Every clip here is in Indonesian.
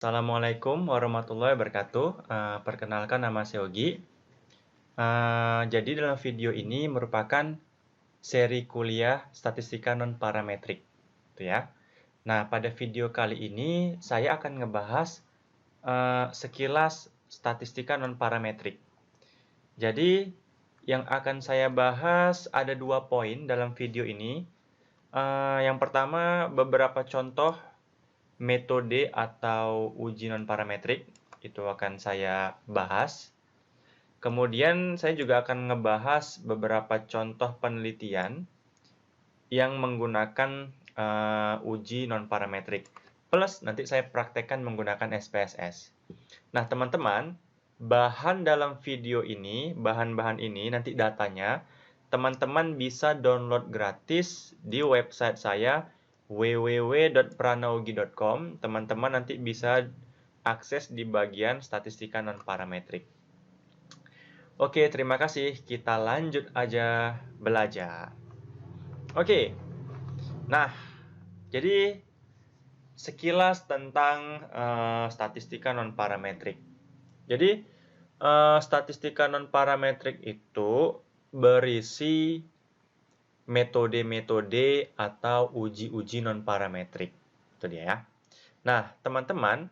Assalamualaikum warahmatullahi wabarakatuh. Perkenalkan nama saya Ogi. Jadi dalam video ini merupakan seri kuliah statistika non-parametrik, gitu ya. Nah, pada video kali ini saya akan ngebahas sekilas statistika non-parametrik. Jadi yang akan saya bahas ada 2 poin dalam video ini. Yang pertama, beberapa contoh metode atau uji non-parametrik itu akan saya bahas. Kemudian saya juga akan ngebahas beberapa contoh penelitian yang menggunakan uji non-parametrik. Plus nanti saya praktekkan menggunakan SPSS. Nah, teman-teman, bahan-bahan ini nanti datanya teman-teman bisa download gratis di website saya www.pranaugi.com. Teman-teman nanti bisa akses di bagian statistika non-parametrik. Oke, terima kasih. Kita lanjut aja belajar. Oke. Nah, jadi sekilas tentang statistika non-parametrik. Jadi, statistika non-parametrik itu berisi metode-metode atau uji-uji non-parametrik. Itu dia ya. Nah, teman-teman,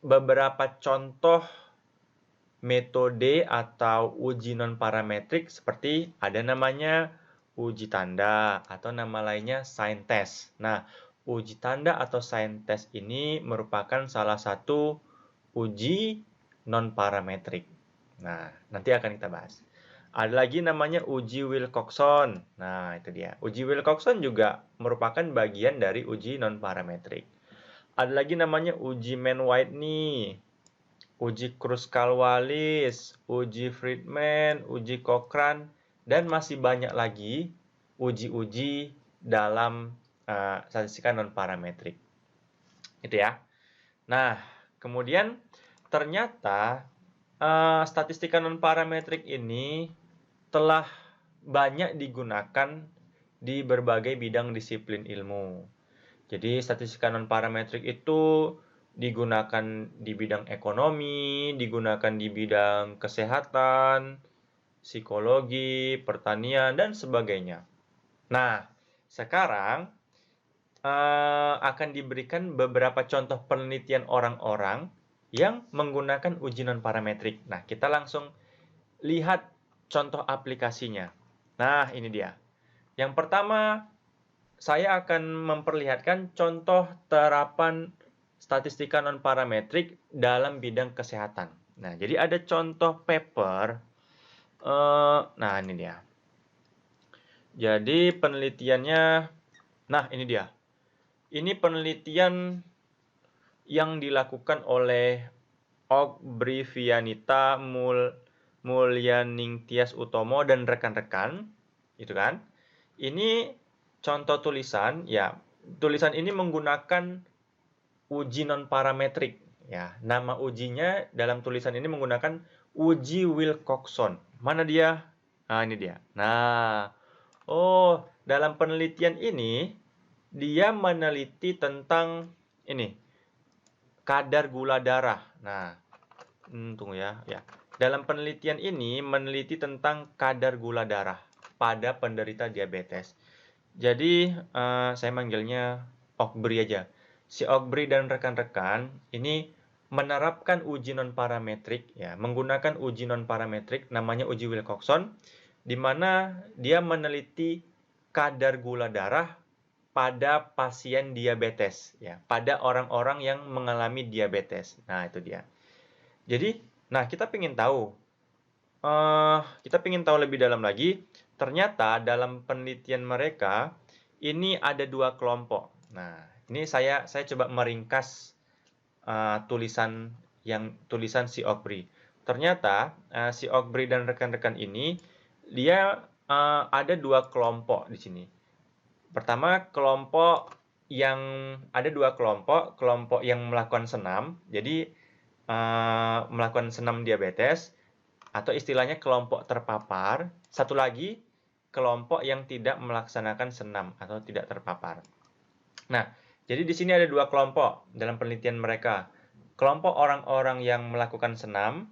beberapa contoh metode atau uji non-parametrik seperti ada namanya uji tanda atau nama lainnya sign test. Nah, uji tanda atau sign test ini merupakan salah satu uji non-parametrik. Nah, nanti akan kita bahas. Ada lagi namanya uji Wilcoxon. Nah, itu dia. Uji Wilcoxon juga merupakan bagian dari uji non-parametrik. Ada lagi namanya uji Mann-Whitney, uji Kruskal-Wallis, uji Friedman, uji Cochrane, dan masih banyak lagi uji-uji dalam statistika non-parametrik. Itu ya. Nah, kemudian ternyata statistika non-parametrik ini telah banyak digunakan di berbagai bidang disiplin ilmu. Jadi statistika non-parametrik itu digunakan di bidang ekonomi, digunakan di bidang kesehatan, psikologi, pertanian, dan sebagainya. Nah, sekarang akan diberikan beberapa contoh penelitian orang-orang yang menggunakan uji non-parametrik. Nah, kita langsung lihat contoh aplikasinya. Nah, ini dia. Yang pertama, saya akan memperlihatkan contoh terapan statistika non-parametrik dalam bidang kesehatan. Nah, jadi ada contoh paper. Nah, ini dia. Jadi penelitiannya, nah ini dia. Ini penelitian yang dilakukan oleh Ogbrivianita Mulyaningtyas Utomo dan rekan-rekan, itu kan? Ini contoh tulisan, ya. Tulisan ini menggunakan uji non-parametrik, ya. Nama ujinya dalam tulisan ini menggunakan uji Wilcoxon. Mana dia? Nah, ini dia. Nah, dalam penelitian ini dia meneliti tentang ini kadar gula darah. Nah, tunggu ya. Dalam penelitian ini meneliti tentang kadar gula darah pada penderita diabetes. Jadi saya manggilnya Ogbri aja. Si Ogbri dan rekan-rekan ini menerapkan uji non-parametrik, ya, menggunakan uji non-parametrik namanya uji Wilcoxon, di mana dia meneliti kadar gula darah pada pasien diabetes, ya, pada orang-orang yang mengalami diabetes. Nah, itu dia. Jadi, nah kita ingin tahu lebih dalam lagi. Ternyata dalam penelitian mereka ini ada 2 kelompok. Nah, ini saya coba meringkas tulisan si Ogbri. Ternyata si Ogbri dan rekan-rekan ini dia ada 2 kelompok di sini. Pertama, ada 2 kelompok yang melakukan senam. Jadi melakukan senam diabetes atau istilahnya kelompok terpapar. Satu lagi kelompok yang tidak melaksanakan senam atau tidak terpapar. Nah, Jadi di sini ada dua kelompok dalam penelitian mereka. Kelompok orang-orang yang melakukan senam,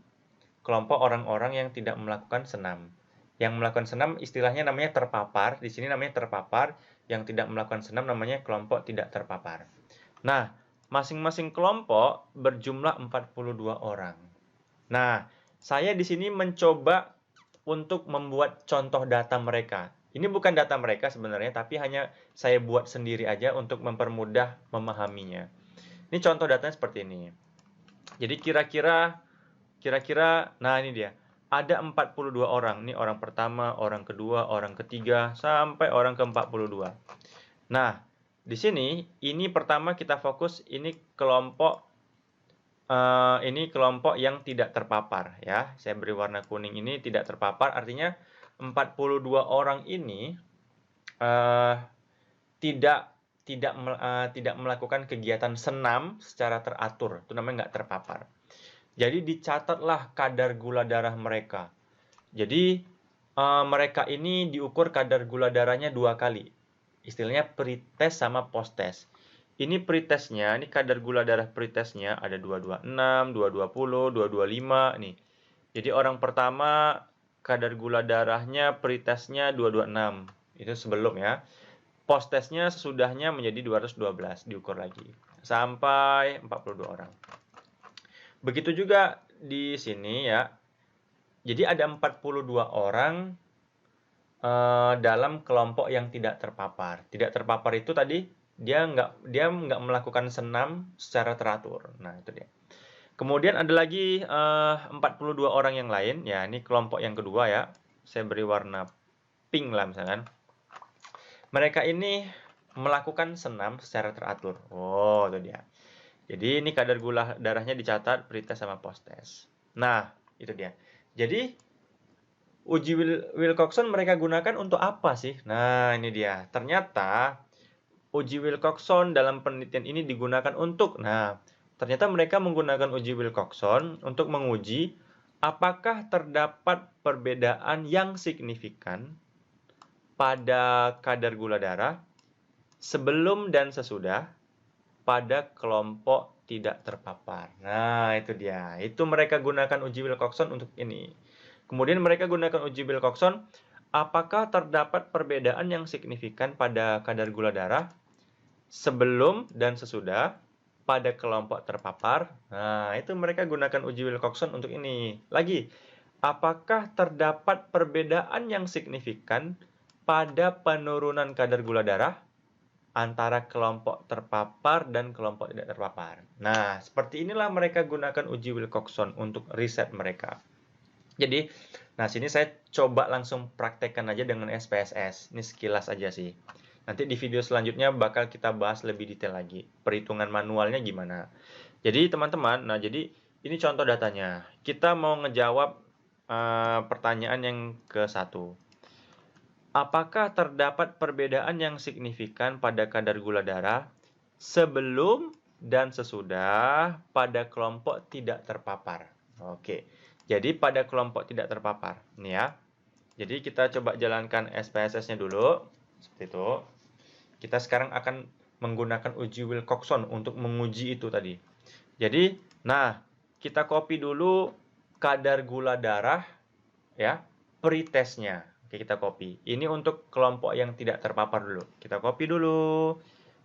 kelompok orang-orang yang tidak melakukan senam. Yang melakukan senam istilahnya namanya terpapar, di sini namanya terpapar, yang tidak melakukan senam namanya kelompok tidak terpapar. Nah, masing-masing kelompok berjumlah 42 orang. Nah, saya di sini mencoba untuk membuat contoh data mereka. Ini bukan data mereka sebenarnya, tapi hanya saya buat sendiri aja untuk mempermudah memahaminya. Ini contoh datanya seperti ini. Jadi kira-kira, nah ini dia. Ada 42 orang. Ini orang pertama, orang kedua, orang ketiga, sampai orang ke-42. Nah, di sini, ini pertama kita fokus, ini kelompok yang tidak terpapar ya. Saya beri warna kuning ini tidak terpapar, artinya 42 orang ini tidak melakukan kegiatan senam secara teratur. Itu namanya nggak terpapar. Jadi dicatatlah kadar gula darah mereka. Jadi mereka ini diukur kadar gula darahnya 2 kali. Istilahnya pretest sama posttest. Ini pretestnya, ini kadar gula darah pretestnya ada 226, 220, 225 nih. Jadi orang pertama kadar gula darahnya pretestnya 226. Itu sebelum ya. Posttestnya sesudahnya menjadi 212, diukur lagi. Sampai 42 orang. Begitu juga di sini ya. Jadi ada 42 orang dalam kelompok yang tidak terpapar. Tidak terpapar itu tadi dia nggak melakukan senam secara teratur. Nah, itu dia. Kemudian ada lagi 42 orang yang lain. Ya, ini kelompok yang kedua ya. Saya beri warna pink lah misalkan. Mereka ini melakukan senam secara teratur. Oh, itu dia. Jadi ini kadar gula darahnya dicatat pretest sama posttest. Nah, itu dia. Jadi uji Wilcoxon mereka gunakan untuk apa sih? Nah, ini dia. Ternyata uji Wilcoxon dalam penelitian ini digunakan untuk, ternyata mereka menggunakan uji Wilcoxon untuk menguji apakah terdapat perbedaan yang signifikan pada kadar gula darah sebelum dan sesudah pada kelompok tidak terpapar. Nah, itu dia. Itu mereka gunakan uji Wilcoxon untuk ini. Kemudian mereka gunakan uji Wilcoxon, apakah terdapat perbedaan yang signifikan pada kadar gula darah sebelum dan sesudah pada kelompok terpapar. Nah, itu mereka gunakan uji Wilcoxon untuk ini. Lagi, apakah terdapat perbedaan yang signifikan pada penurunan kadar gula darah antara kelompok terpapar dan kelompok tidak terpapar. Nah, seperti inilah mereka gunakan uji Wilcoxon untuk riset mereka. Jadi, sini saya coba langsung praktekkan aja dengan SPSS. Ini sekilas aja sih. Nanti di video selanjutnya bakal kita bahas lebih detail lagi. Perhitungan manualnya gimana. Jadi, teman-teman, jadi ini contoh datanya. Kita mau ngejawab pertanyaan yang ke-1. Apakah terdapat perbedaan yang signifikan pada kadar gula darah sebelum dan sesudah pada kelompok tidak terpapar? Oke, jadi pada kelompok tidak terpapar. Ini ya. Jadi kita coba jalankan SPSS-nya dulu. Seperti itu. Kita sekarang akan menggunakan uji Wilcoxon untuk menguji itu tadi. Jadi, kita copy dulu kadar gula darah ya, pretestnya. Oke, kita copy. Ini untuk kelompok yang tidak terpapar dulu. Kita copy dulu.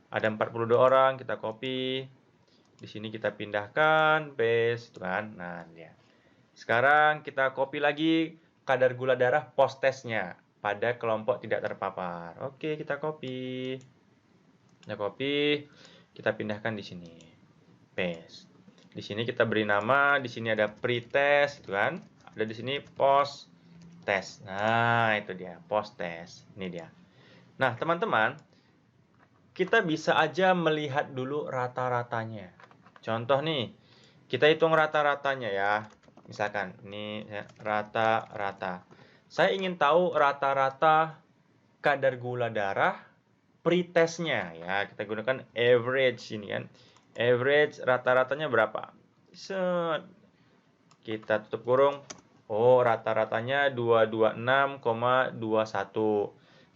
Ada 42 orang, kita copy. Di sini kita pindahkan, paste, itu kan. Nah, ya. Sekarang kita copy lagi kadar gula darah post-testnya pada kelompok tidak terpapar. Oke, kita copy. Kita copy, kita pindahkan di sini. Paste. Di sini kita beri nama, di sini ada pre-test, itu kan. Ada di sini post-test. Nah, itu dia, post-test. Ini dia. Nah, teman-teman, kita bisa aja melihat dulu rata-ratanya. Contoh nih, kita hitung rata-ratanya ya. Misalkan, ini ya, rata-rata. Saya ingin tahu rata-rata kadar gula darah pretestnya ya. Kita gunakan average ini kan. Average rata-ratanya berapa? Set. Kita tutup kurung. Oh, rata-ratanya 226,21.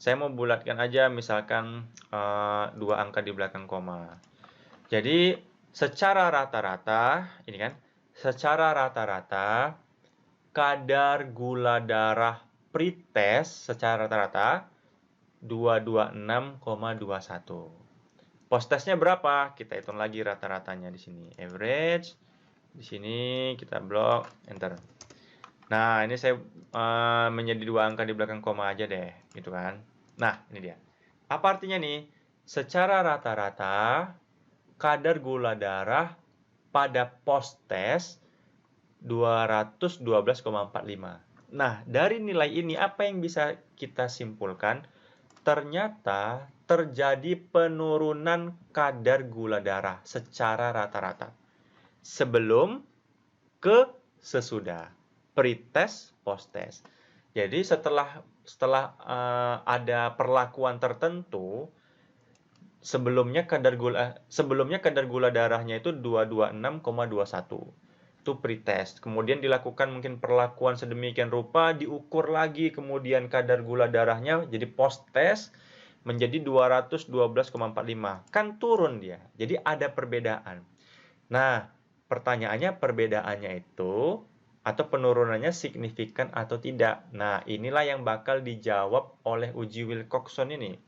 Saya mau bulatkan aja misalkan 2 angka di belakang koma. Jadi secara rata-rata, ini kan, secara rata-rata kadar gula darah pretest secara rata-rata 226,21. Post-testnya berapa? Kita hitung lagi rata-ratanya di sini. Average. Di sini kita blok, enter. Nah, ini saya menjadi 2 angka di belakang koma aja deh, gitu kan. Nah, ini dia. Apa artinya nih? Secara rata-rata kadar gula darah pada post-test 212,45. Nah, dari nilai ini apa yang bisa kita simpulkan? Ternyata terjadi penurunan kadar gula darah secara rata-rata sebelum ke sesudah, pre-test, post-test. Jadi setelah ada perlakuan tertentu, sebelumnya kadar gula darahnya itu 226,21. Itu pre-test. Kemudian dilakukan mungkin perlakuan sedemikian rupa, diukur lagi kemudian kadar gula darahnya jadi post-test menjadi 212,45. Kan turun dia. Jadi ada perbedaan. Nah, pertanyaannya perbedaannya itu atau penurunannya signifikan atau tidak. Nah, inilah yang bakal dijawab oleh uji Wilcoxon ini.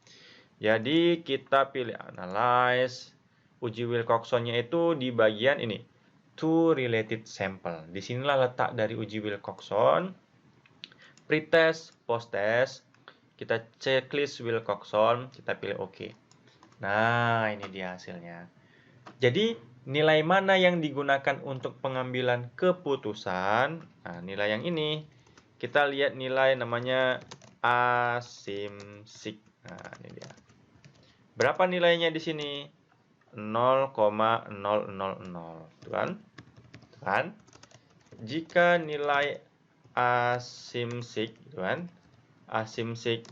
Jadi kita pilih analyze. Uji Wilcoxonnya itu di bagian ini, two related sample. Disinilah letak dari uji Wilcoxon. Pretest, post-test. Kita checklist Wilcoxon, kita pilih OK. Nah, ini dia hasilnya. Jadi, nilai mana yang digunakan untuk pengambilan keputusan? Nah, nilai yang ini. Kita lihat nilai namanya asimsik. Nah, ini dia. Berapa nilainya di sini? 0,000. Tuh kan? Kan? Jika nilai asimsik, kan? Asimsik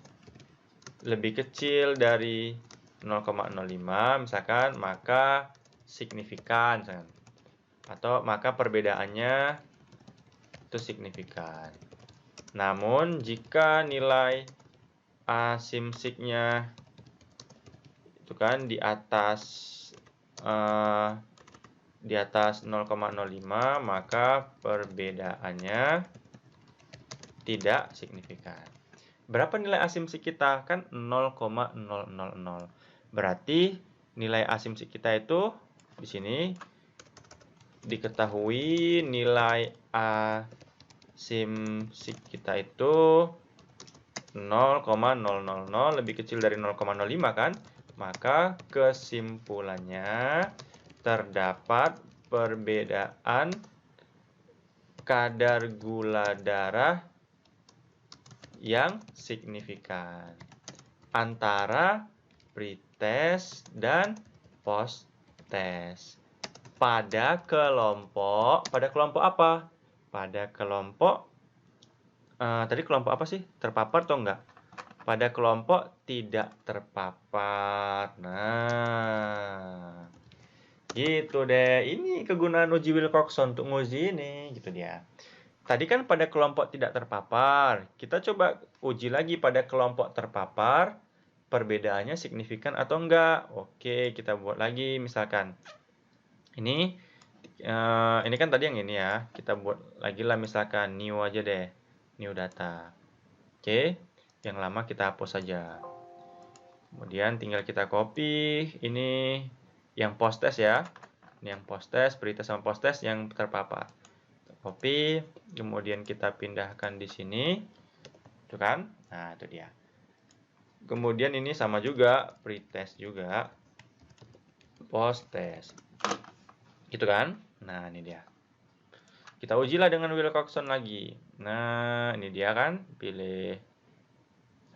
lebih kecil dari 0,05 misalkan, maka signifikan misalkan. Atau maka perbedaannya itu signifikan. Namun jika nilai asimsiknya itu kan di atas 0,05 maka perbedaannya tidak signifikan. Berapa nilai asimsi kita? Kan 0,000. Berarti nilai asimsi kita itu di sini diketahui nilai asimsi kita itu 0,000 lebih kecil dari 0,05 kan? Maka kesimpulannya terdapat perbedaan kadar gula darah yang signifikan antara pre-test dan post-test pada kelompok apa? Pada kelompok tadi kelompok apa sih? Terpapar atau enggak? Pada kelompok tidak terpapar. Nah, gitu deh. Ini kegunaan uji Wilcoxon untuk nguji ini, gitu dia. Tadi kan pada kelompok tidak terpapar. Kita coba uji lagi pada kelompok terpapar. Perbedaannya signifikan atau enggak? Oke, kita buat lagi misalkan. Ini kan tadi yang ini ya. Kita buat lagi lah misalkan new aja deh. New data. Oke, yang lama kita hapus saja. Kemudian tinggal kita copy ini yang post test ya. Ini yang post test, pre-test sama post test yang terpapar. Copy, kemudian kita pindahkan di sini. Itu kan? Nah, itu dia. Kemudian ini sama juga, pre-test juga. Post test. Gitu kan? Nah, ini dia. Kita ujilah dengan Wilcoxon lagi. Nah, ini dia kan. Pilih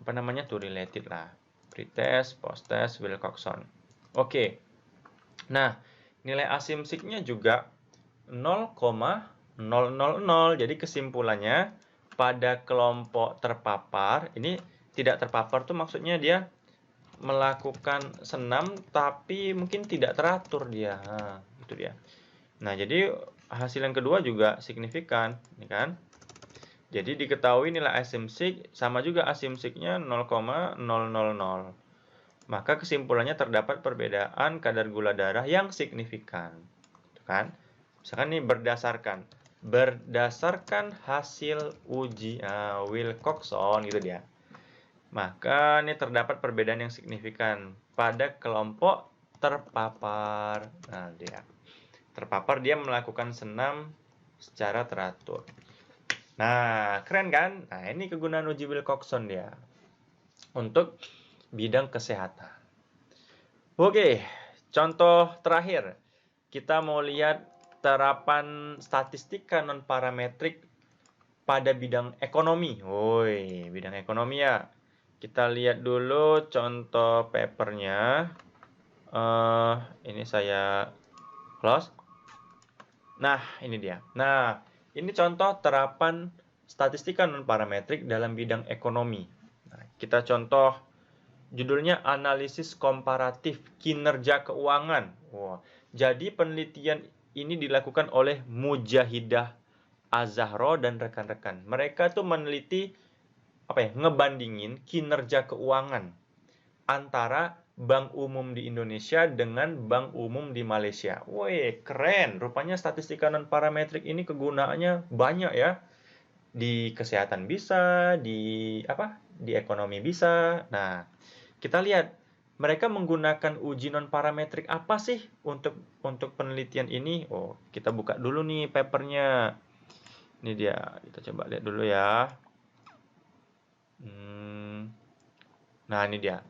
apa namanya? To related lah. Pre-test, post-test, Wilcoxon. Oke. Nah, nilai asimsiknya juga 0,000. Jadi kesimpulannya pada kelompok terpapar, ini tidak terpapar tuh maksudnya dia melakukan senam tapi mungkin tidak teratur dia. Nah, itu dia. Nah, jadi hasil yang kedua juga signifikan, ini kan? Jadi diketahui nilai asimsik sama juga asimsiknya 0,000. Maka kesimpulannya terdapat perbedaan kadar gula darah yang signifikan. Kan? Misalkan nih berdasarkan hasil uji Wilcoxon gitu dia. Maka ini terdapat perbedaan yang signifikan pada kelompok terpapar. Nah, dia melakukan senam secara teratur. Nah, keren kan? Nah, ini kegunaan uji Wilcoxon dia untuk bidang kesehatan. Oke, contoh terakhir. Kita mau lihat terapan statistika non-parametrik pada bidang ekonomi. Woi, bidang ekonomi ya. Kita lihat dulu contoh papernya. Ini saya close. Nah, ini dia. Nah, ini contoh terapan statistika non-parametrik dalam bidang ekonomi. Nah, kita contoh judulnya analisis komparatif kinerja keuangan. Wow. Jadi penelitian ini dilakukan oleh Mujahidah Azahro dan rekan-rekan. Mereka tuh meneliti ngebandingin kinerja keuangan antara bank umum di Indonesia dengan bank umum di Malaysia. Woi, keren. Rupanya statistika non parametrik ini kegunaannya banyak ya. Di kesehatan bisa, di ekonomi bisa. Nah, kita lihat mereka menggunakan uji non parametrik apa sih untuk penelitian ini? Oh, kita buka dulu nih papernya. Ini dia, kita coba lihat dulu ya. Nah, ini dia.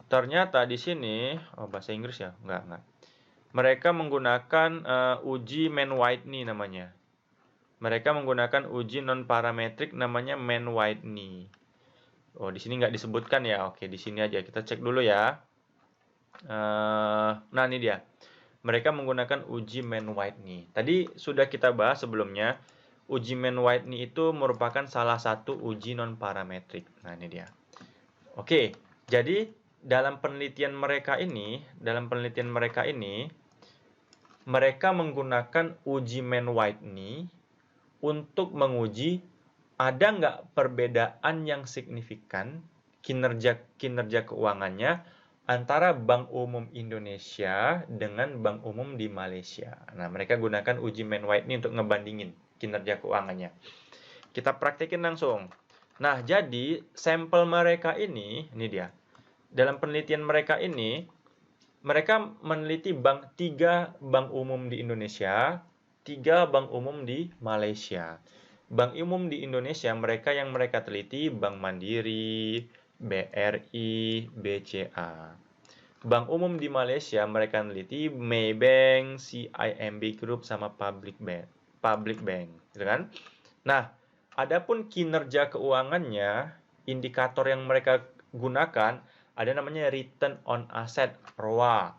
Ternyata di sini, bahasa Inggris ya? Enggak. Mereka menggunakan uji Mann-Whitney namanya. Mereka menggunakan uji non-parametrik namanya Mann-Whitney. Oh, di sini nggak disebutkan ya. Oke, di sini aja. Kita cek dulu ya. Nah, ini dia. Mereka menggunakan uji Mann-Whitney. Tadi sudah kita bahas sebelumnya. Uji Mann-Whitney itu merupakan salah satu uji non-parametrik. Nah, ini dia. Oke, jadi dalam penelitian mereka ini, mereka menggunakan uji Mann-Whitney untuk menguji ada nggak perbedaan yang signifikan kinerja keuangannya antara Bank Umum Indonesia dengan Bank Umum di Malaysia. Nah, mereka gunakan uji Mann-Whitney untuk ngebandingin kinerja keuangannya. Kita praktekin langsung. Nah, jadi sampel mereka ini dia. Dalam penelitian mereka ini, mereka meneliti 3 bank umum di Indonesia, 3 bank umum di Malaysia. Bank umum di Indonesia yang mereka teliti Bank Mandiri, BRI, BCA. Bank umum di Malaysia mereka teliti Maybank, CIMB Group sama Public Bank, gitu kan? Nah, adapun kinerja keuangannya, indikator yang mereka gunakan ada namanya return on asset (ROA),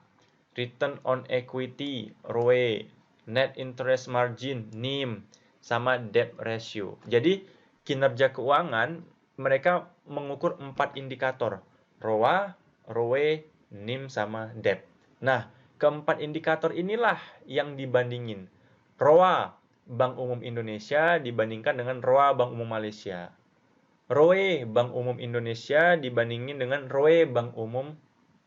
return on equity (ROE), net interest margin (NIM), sama debt ratio. Jadi kinerja keuangan mereka mengukur 4 indikator: ROA, ROE, NIM, sama debt. Nah, keempat indikator inilah yang dibandingin. ROA Bank Umum Indonesia dibandingkan dengan ROA Bank Umum Malaysia. ROE Bank Umum Indonesia dibandingin dengan ROE Bank Umum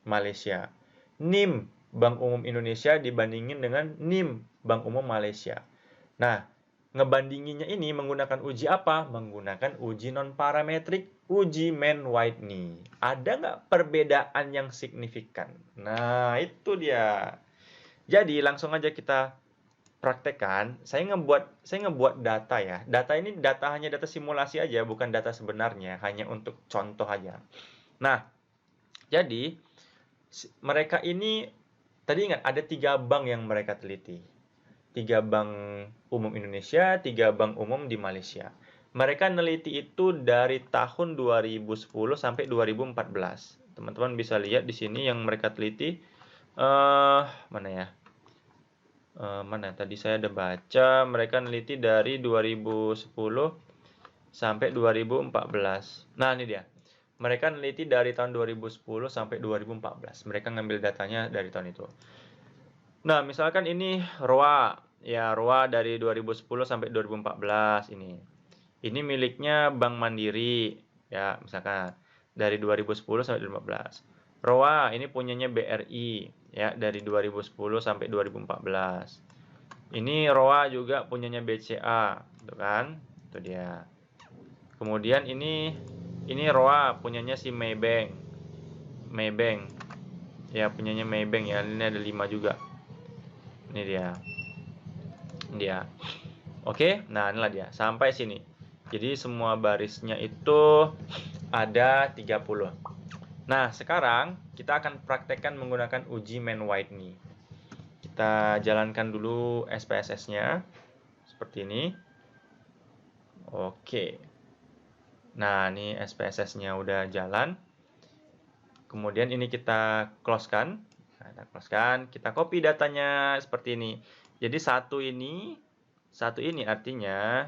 Malaysia. NIM Bank Umum Indonesia dibandingin dengan NIM Bank Umum Malaysia. Nah, ngebandinginnya ini menggunakan uji apa? Menggunakan uji non-parametrik, uji Mann-Whitney. Ada nggak perbedaan yang signifikan? Nah, itu dia. Jadi, langsung aja kita praktekkan. Saya ngebuat data ya. Data ini hanya data simulasi aja, bukan data sebenarnya, hanya untuk contoh aja. Nah, jadi mereka ini tadi ingat ada 3 bank yang mereka teliti. 3 bank umum Indonesia, 3 bank umum di Malaysia. Mereka neliti itu dari tahun 2010 sampai 2014. Teman-teman bisa lihat di sini yang mereka teliti. Mana ya? Mana tadi saya udah baca, mereka neliti dari 2010 sampai 2014. Nah, ini dia. Mereka neliti dari tahun 2010 sampai 2014. Mereka ngambil datanya dari tahun itu. Nah, misalkan ini ROA. Ya, ROA dari 2010 sampai 2014 ini. Ini miliknya Bank Mandiri, ya misalkan dari 2010 sampai 2015. ROA ini punyanya BRI, ya dari 2010 sampai 2014. Ini ROA juga punyanya BCA, gitu kan? Itu dia. Kemudian ini ROA punyanya si Maybank. Maybank. Ya, punyanya Maybank ya. Ini ada 5 juga. Ini dia. Dia. Oke, nah inilah dia. Sampai sini. Jadi semua barisnya itu ada 30. Nah, sekarang kita akan praktekkan menggunakan uji Mann-Whitney. Kita jalankan dulu SPSS-nya. Seperti ini. Oke. Nah, ini SPSS-nya udah jalan. Kemudian ini kita close-kan. Nah, kita close-kan, kita copy datanya seperti ini. Jadi satu ini artinya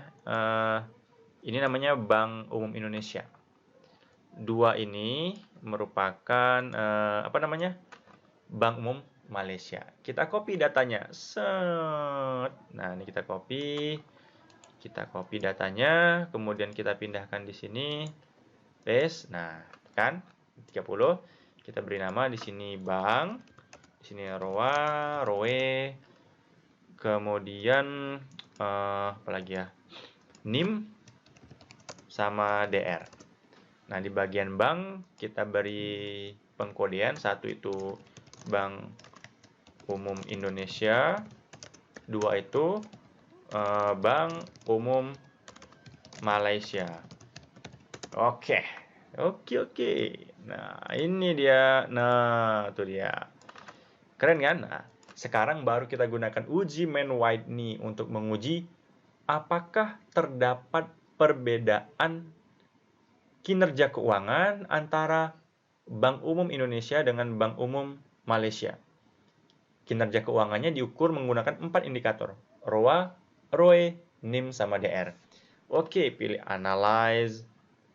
ini namanya Bank Umum Indonesia. 2 ini merupakan apa namanya? Bank Umum Malaysia. Kita copy datanya. Set. Nah, ini kita copy. Kita copy datanya, kemudian kita pindahkan di sini. Paste. Nah, kan 30. Kita beri nama di sini bank, di sini ROA, ROE, kemudian apa lagi ya? NIM sama DR. Nah, di bagian bank kita beri pengkodean, satu itu Bank Umum Indonesia, 2 itu Bank Umum Malaysia. Oke. Nah, ini dia. Nah, itu dia. Keren kan? Nah, sekarang baru kita gunakan uji Mann-Whitney untuk menguji apakah terdapat perbedaan kinerja keuangan antara Bank Umum Indonesia dengan Bank Umum Malaysia. Kinerja keuangannya diukur menggunakan 4 indikator. ROA, ROE, NIM, sama DR. Oke, pilih Analyze,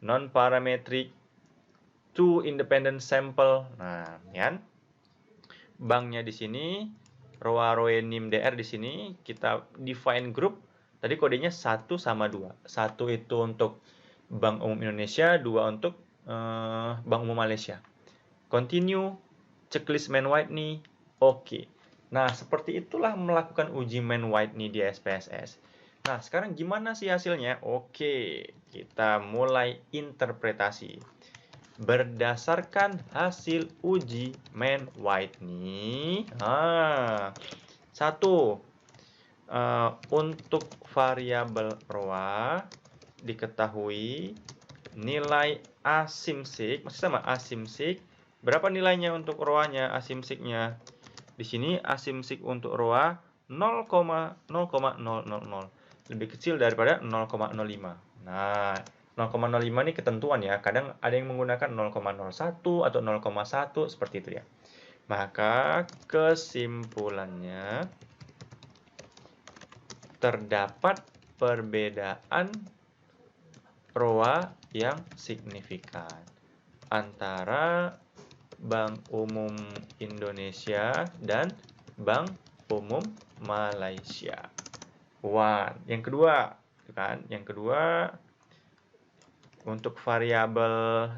Non-Parametric, To Independent Sample. Nah, kan? Banknya di sini, ROA, ROE, NIM, DR di sini. Kita define group. Tadi kodenya 1 sama 2. 1 itu untuk Bank Umum Indonesia, 2 untuk Bank Umum Malaysia. Continue, checklist Mann-Whitney, oke. Nah, seperti itulah melakukan uji Mann-Whitney di SPSS. Nah, sekarang gimana sih hasilnya? Oke, kita mulai interpretasi. Berdasarkan hasil uji Mann-Whitney, 1. Untuk variabel ROA diketahui nilai asimsik, masih sama asimsik. Berapa nilainya untuk ROA-nya, asimsiknya? Di sini asimsik untuk ROA 0,000. Lebih kecil daripada 0,05. Nah, 0,05 ini ketentuan ya. Kadang ada yang menggunakan 0,01 atau 0,1 seperti itu ya. Maka kesimpulannya terdapat perbedaan ROA yang signifikan antara Bank Umum Indonesia dan Bank Umum Malaysia. Yang kedua, kan? Yang kedua untuk variabel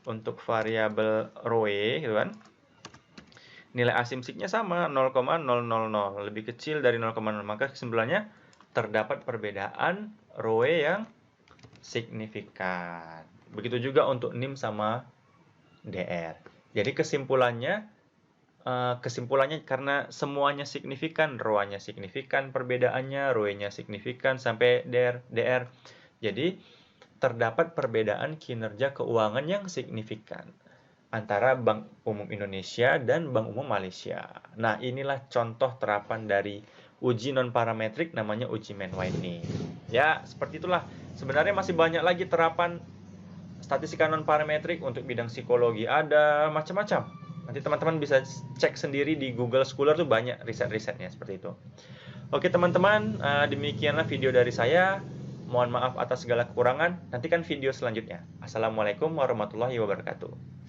untuk variabel ROE, gitu kan? Nilai asimsiknya sama 0,000, lebih kecil dari 0,0. Maka kesimpulannya terdapat perbedaan ROE yang signifikan. Begitu juga untuk NIM sama DR. Jadi kesimpulannya karena semuanya signifikan, ROA-nya signifikan perbedaannya, ROE-nya signifikan sampai DR. Jadi terdapat perbedaan kinerja keuangan yang signifikan antara Bank Umum Indonesia dan Bank Umum Malaysia. Nah, inilah contoh terapan dari uji non-parametrik namanya uji Mann-Whitney. Ya, seperti itulah. Sebenarnya masih banyak lagi terapan statistika non-parametrik untuk bidang psikologi, ada macam-macam. Nanti teman-teman bisa cek sendiri di Google Scholar tuh banyak riset-risetnya seperti itu. Oke teman-teman, demikianlah video dari saya. Mohon maaf atas segala kekurangan. Nantikan video selanjutnya. Assalamualaikum warahmatullahi wabarakatuh.